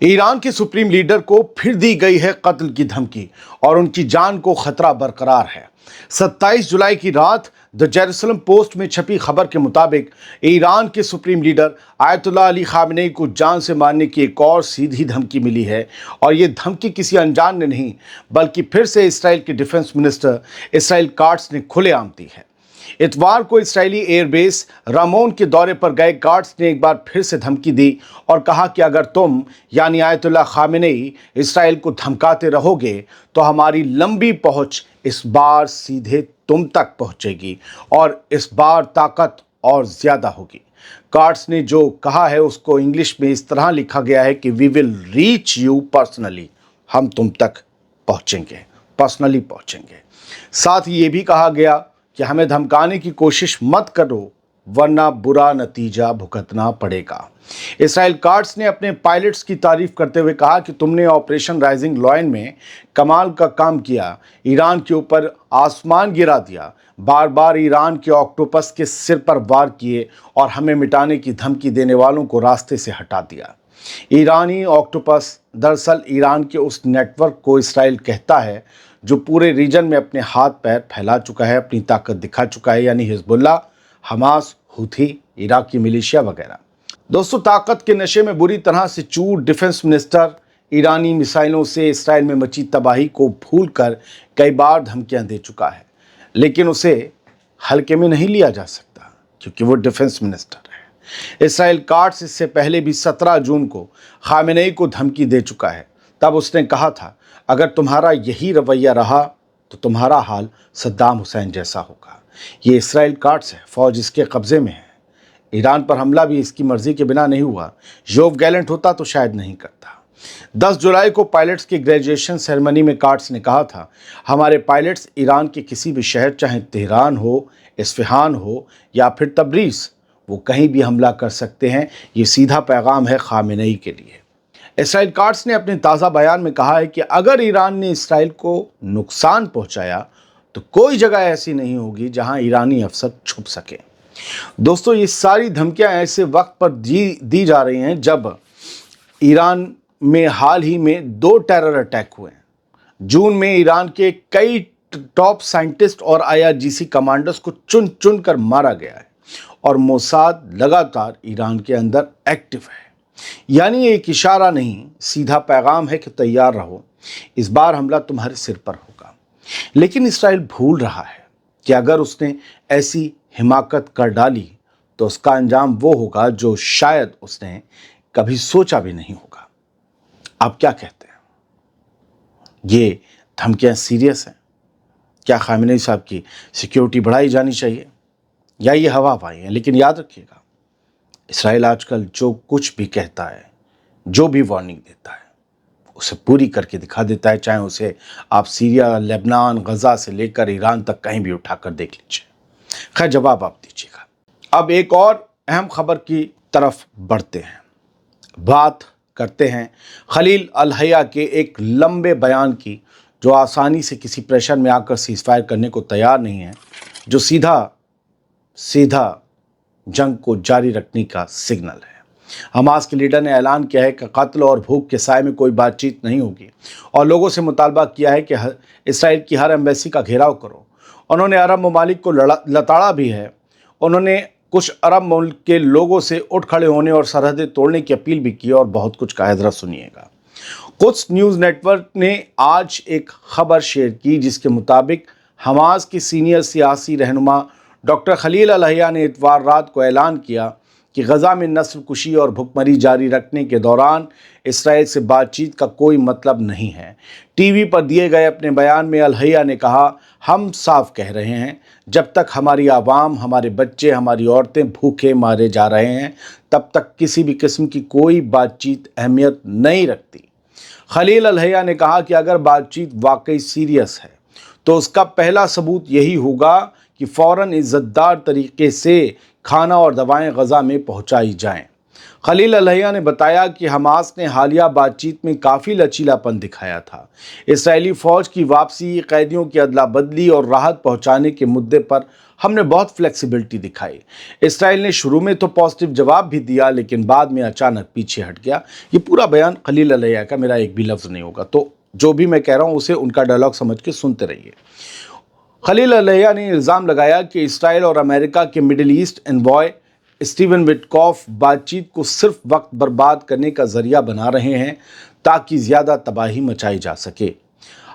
Iran के supreme leader को फिर दी गई है कत्ल की धमकी और उनकी जान को खतरा बरकरार है। 27 जुलाई की रात द जेरूसलम पोस्ट में छपी खबर के मुताबिक ईरान के supreme leader Ayatollah Ali Khamenei को जान से मारने की एक और सीधी धमकी मिली है और ये धमकी किसी अनजान ने नहीं बल्कि फिर से इसराइल के डिफेंस मिनिस्टर इसराइल काट्स ने खुलेआम दी है। इतवार को इस्राएली एयरबेस रामोन के दौरे पर गए काट्स ने एक बार फिर से धमकी दी और कहा कि अगर तुम यानी आयतुल्लाह खामेनेई इसराइल को धमकाते रहोगे तो हमारी लंबी पहुंच इस बार सीधे तुम तक पहुंचेगी और इस बार ताकत और ज्यादा होगी। काट्स ने जो कहा है उसको इंग्लिश में इस तरह लिखा गया है कि we will reach you personally, हम तुम तक पहुंचेंगे, पर्सनली पहुंचेंगे। साथ ही ये भी कहा गया कि हमें धमकाने की कोशिश मत करो वरना बुरा नतीजा भुगतना पड़ेगा। इसराइल काट्स ने अपने पायलट्स की तारीफ करते हुए कहा कि तुमने ऑपरेशन राइजिंग लॉयन में कमाल का काम किया, ईरान के ऊपर आसमान गिरा दिया, बार बार ईरान के ऑक्टोपस के सिर पर वार किए और हमें मिटाने की धमकी देने वालों को रास्ते से हटा दिया। ईरानी ऑक्टोपस दरअसल ईरान के उस नेटवर्क को इसराइल कहता है जो पूरे रीजन में अपने हाथ पैर फैला चुका है, अपनी ताकत दिखा चुका है, यानी Hezbollah, Hamas, Houthi, Iraqi militia वगैरह। दोस्तों, ताकत के नशे में बुरी तरह से चूर डिफेंस मिनिस्टर ईरानी मिसाइलों से इसराइल में मची तबाही को भूलकर कई बार धमकियां दे चुका है, लेकिन उसे हल्के में नहीं लिया जा सकता क्योंकि वो डिफेंस मिनिस्टर है। इसराइल काट्स इससे पहले भी 17 जून को खामेनेई को धमकी दे चुका है। तब उसने कहा था, अगर तुम्हारा यही रवैया रहा तो तुम्हारा हाल सद्दाम हुसैन जैसा होगा। ये इसराइल काट्स है, फौज इसके कब्जे में है। ईरान पर हमला भी इसकी मर्जी के बिना नहीं हुआ। योव गैलेंट होता तो शायद नहीं करता। 10 जुलाई को पायलट्स की ग्रेजुएशन सेरेमनी में काट्स ने कहा था, हमारे पायलट्स ईरान के किसी भी शहर, चाहे तेहरान हो, इस्फहान हो या फिर तबरीज, वो कहीं भी हमला कर सकते हैं। ये सीधा पैगाम है खामेनेई के लिए। इसराइल काट्स ने अपने ताज़ा बयान में कहा है कि अगर ईरान ने इसराइल को नुकसान पहुंचाया तो कोई जगह ऐसी नहीं होगी जहां ईरानी अफसर छुप सके। दोस्तों, ये सारी धमकियां ऐसे वक्त पर दी जा रही हैं जब ईरान में हाल ही में 2 टेरर अटैक हुए हैं। जून में ईरान के कई टॉप साइंटिस्ट और IRGC कमांडर्स को चुन चुन कर मारा गया है और मोसाद लगातार ईरान के अंदर एक्टिव है। यानी एक इशारा नहीं, सीधा पैगाम है कि तैयार रहो, इस बार हमला तुम्हारे सिर पर होगा। लेकिन इसराइल भूल रहा है कि अगर उसने ऐसी हिमाकत कर डाली तो उसका अंजाम वो होगा जो शायद उसने कभी सोचा भी नहीं होगा। आप क्या कहते हैं? ये धमकियां सीरियस हैं? क्या खामेनेई साहब की सिक्योरिटी बढ़ाई जानी चाहिए या ये हवा हवाई है? लेकिन याद रखिएगा, इसराइल आजकल जो कुछ भी कहता है, जो भी वार्निंग देता है, उसे पूरी करके दिखा देता है, चाहे उसे आप सीरिया, लेबनान, गजा से लेकर ईरान तक कहीं भी उठाकर देख लीजिए। खैर, जवाब आप दीजिएगा। अब एक और अहम खबर की तरफ बढ़ते हैं। बात करते हैं खलील अल-हैया के एक लंबे बयान की, जो आसानी से किसी प्रेशर में आकर सीज़फायर करने को तैयार नहीं है, जो सीधा जंग को जारी रखने का सिग्नल है। हमास के लीडर ने ऐलान किया है कि कत्ल और भूख के साए में कोई बातचीत नहीं होगी और लोगों से मुतालबा किया है कि इसराइल की हर एम्बेसी का घेराव करो। उन्होंने अरब ममालिक को लताड़ा भी है। उन्होंने कुछ अरब मुल्क के लोगों से उठ खड़े होने और सरहदें तोड़ने की अपील भी की और बहुत कुछ कहा। जरा सुनिएगा। कुछ न्यूज़ नेटवर्क ने आज एक खबर शेयर की जिसके मुताबिक हमास के सीनियर सियासी रहनुमा डॉक्टर खलील अल-हैया ने इतवार रात को ऐलान किया कि गजा में नस्ल कुशी और भुखमरी जारी रखने के दौरान इसराइल से बातचीत का कोई मतलब नहीं है। टीवी पर दिए गए अपने बयान में अल-हैया ने कहा, हम साफ कह रहे हैं, जब तक हमारी आवाम, हमारे बच्चे, हमारी औरतें भूखे मारे जा रहे हैं, तब तक किसी भी किस्म की कोई बातचीत अहमियत नहीं रखती। खलील अल-हैया ने कहा कि अगर बातचीत वाकई सीरियस है तो उसका पहला सबूत यही होगा कि फ़ौरन इज़्ज़तदार तरीके से खाना और दवाएं गज़ा में पहुंचाई जाएं। खलील अलहैया ने बताया कि हमास ने हालिया बातचीत में काफ़ी लचीलापन दिखाया था। इसराइली फ़ौज की वापसी, कैदियों की अदला बदली और राहत पहुंचाने के मुद्दे पर हमने बहुत फ्लेक्सिबिलिटी दिखाई। इसराइल ने शुरू में तो पॉजिटिव जवाब भी दिया, लेकिन बाद में अचानक पीछे हट गया। ये पूरा बयान खलील अलहैया का, मेरा एक भी लफ्ज़ नहीं होगा, तो जो भी मैं कह रहा हूँ उसे उनका डायलॉग समझ के सुनते रहिए। खलील अलहैया ने इल्ज़ाम लगाया कि इसराइल और अमेरिका के middle east envoy Steven Witkoff बातचीत को सिर्फ वक्त बर्बाद करने का जरिया बना रहे हैं ताकि ज़्यादा तबाही मचाई जा सके।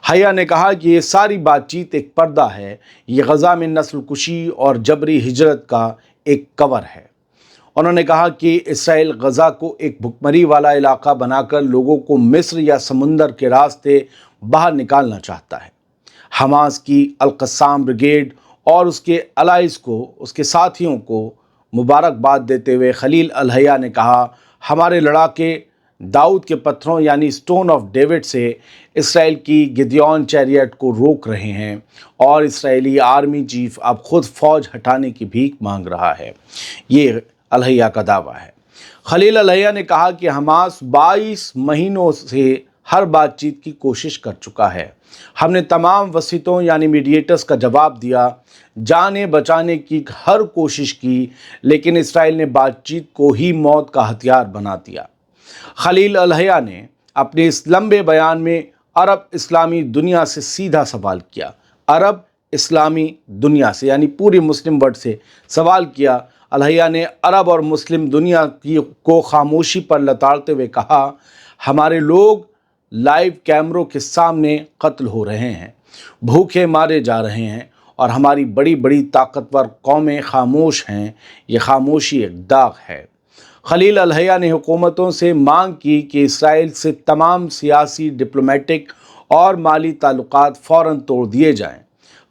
हया ने कहा कि ये सारी बातचीत एक पर्दा है, ये गज़ा में नस्ल कुशी और जबरी हिजरत का एक कवर है। उन्होंने कहा कि इसराइल गज़ा को एक भुखमरी वाला इलाका बनाकर लोगों को मिस्र या समुंदर के रास्ते बाहर निकालना चाहता है। हमास की अल-क़स्साम ब्रिगेड और उसके अलाइज को, उसके साथियों को मुबारकबाद देते हुए खलील अलहैया ने कहा, हमारे लड़ाके दाऊद के पत्थरों यानी स्टोन ऑफ डेविड से इसराइल की गिदियोन चैरियट को रोक रहे हैं और इसराइली आर्मी चीफ अब खुद फौज हटाने की भीख मांग रहा है। ये अलहैया का दावा है। खलील अलहैया ने कहा कि हमास 22 महीनों से हर बातचीत की कोशिश कर चुका है। हमने तमाम वसीतों यानी मीडिएटर्स का जवाब दिया, जाने बचाने की हर कोशिश की, लेकिन इसराइल ने बातचीत को ही मौत का हथियार बना दिया। खलील अलहैया ने अपने इस लंबे बयान में अरब इस्लामी दुनिया से सीधा सवाल किया। अरब इस्लामी दुनिया से यानी पूरी मुस्लिम वर्ल्ड से सवाल किया। अलहैया ने अरब और मुस्लिम दुनिया को खामोशी पर लताड़ते हुए कहा, हमारे लोग लाइव कैमरों के सामने कत्ल हो रहे हैं, भूखे मारे जा रहे हैं और हमारी बड़ी बड़ी ताकतवर कौमें खामोश हैं। ये खामोशी एक दाग है। खलील अलहैया ने हुकूमतों से मांग की कि इसराइल से तमाम सियासी, डिप्लोमेटिक और माली ताल्लुकात फ़ौरन तोड़ दिए जाएं।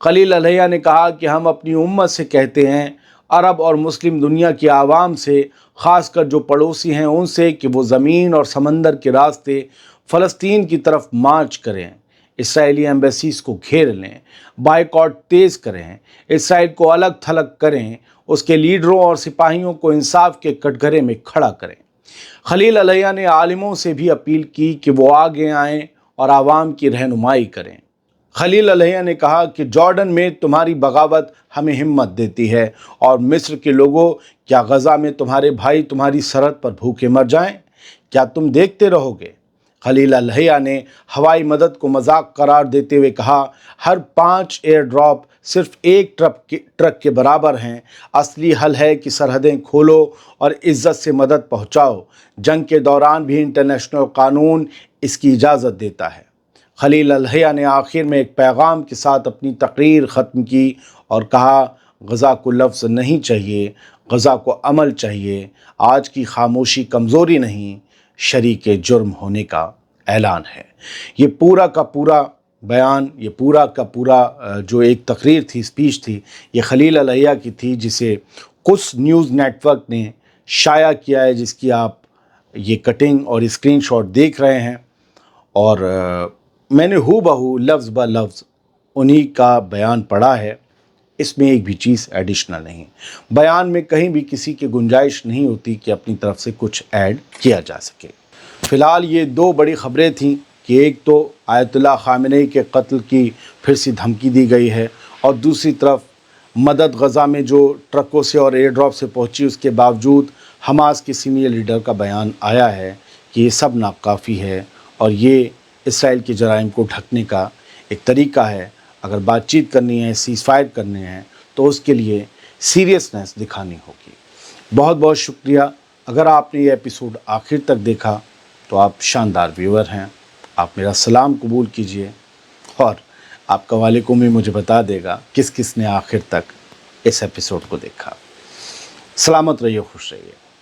खलील अलहैया ने कहा कि हम अपनी उम्मत से कहते हैं, अरब और मुस्लिम दुनिया की आवाम से, ख़ासकर जो पड़ोसी हैं उनसे, कि वो ज़मीन और समंदर के रास्ते फ़लस्तीन की तरफ मार्च करें, इसराइली एम्बेसीज़ को घेर लें, बाइकॉट तेज़ करें, इसराइल को अलग थलग करें, उसके लीडरों और सिपाहियों को इंसाफ के कटघरे में खड़ा करें। खलील अलहैया ने आलिमों से भी अपील की कि वो आगे आएँ और आवाम की रहनुमाई करें। खलील अलहैया ने कहा कि जॉर्डन में तुम्हारी बगावत हमें हिम्मत देती है और मिस्र के लोगों, क्या गज़ा में तुम्हारे भाई तुम्हारी सरहद पर भूखे मर जाएं? क्या तुम देखते रहोगे? खलील अलहैया ने हवाई मदद को मजाक करार देते हुए कहा, हर 5 एयर ड्रॉप सिर्फ एक ट्रक के बराबर हैं। असली हल है कि सरहदें खोलो और इज्जत से मदद पहुंचाओ। जंग के दौरान भी इंटरनेशनल कानून इसकी इजाज़त देता है। खलील अलहैया ने आखिर में एक पैगाम के साथ अपनी तकरीर ख़त्म की और कहा, गज़ा को लफ्ज़ नहीं चाहिए, गज़ा को अमल चाहिए। आज की खामोशी कमज़ोरी नहीं, शरीके जुर्म होने का ऐलान है। ये पूरा का पूरा बयान, ये पूरा का पूरा जो एक तकरीर थी, स्पीच थी, ये खलील अलहैया की थी, जिसे कुछ न्यूज़ नेटवर्क ने शाया किया है, जिसकी आप ये कटिंग और स्क्रीनशॉट देख रहे हैं। और मैंने हूबहू लफ्ज़ ब लफ्ज़ उन्हीं का बयान पढ़ा है। इसमें एक भी चीज़ एडिशनल नहीं, बयान में कहीं भी किसी की गुंजाइश नहीं होती कि अपनी तरफ से कुछ ऐड किया जा सके। फ़िलहाल ये 2 बड़ी ख़बरें थीं कि एक तो आयतुल्लाह ख़ामेनी के कत्ल की फिर से धमकी दी गई है, और दूसरी तरफ मदद गज़ा में जो ट्रकों से और एयर ड्रॉप से पहुंची, उसके बावजूद हमास के सीनियर लीडर का बयान आया है कि ये सब नाकाफ़ी है और ये इसराइल के जराइम को ढकने का एक तरीका है। अगर बातचीत करनी है, सीज़फायर करने हैं, तो उसके लिए सीरियसनेस दिखानी होगी। बहुत बहुत शुक्रिया। अगर आपने ये एपिसोड आखिर तक देखा तो आप शानदार व्यूअर हैं। आप मेरा सलाम कबूल कीजिए और आपका वालेकुम भी मुझे बता देगा किस किस ने आखिर तक इस एपिसोड को देखा। सलामत रहिए, खुश रहिए।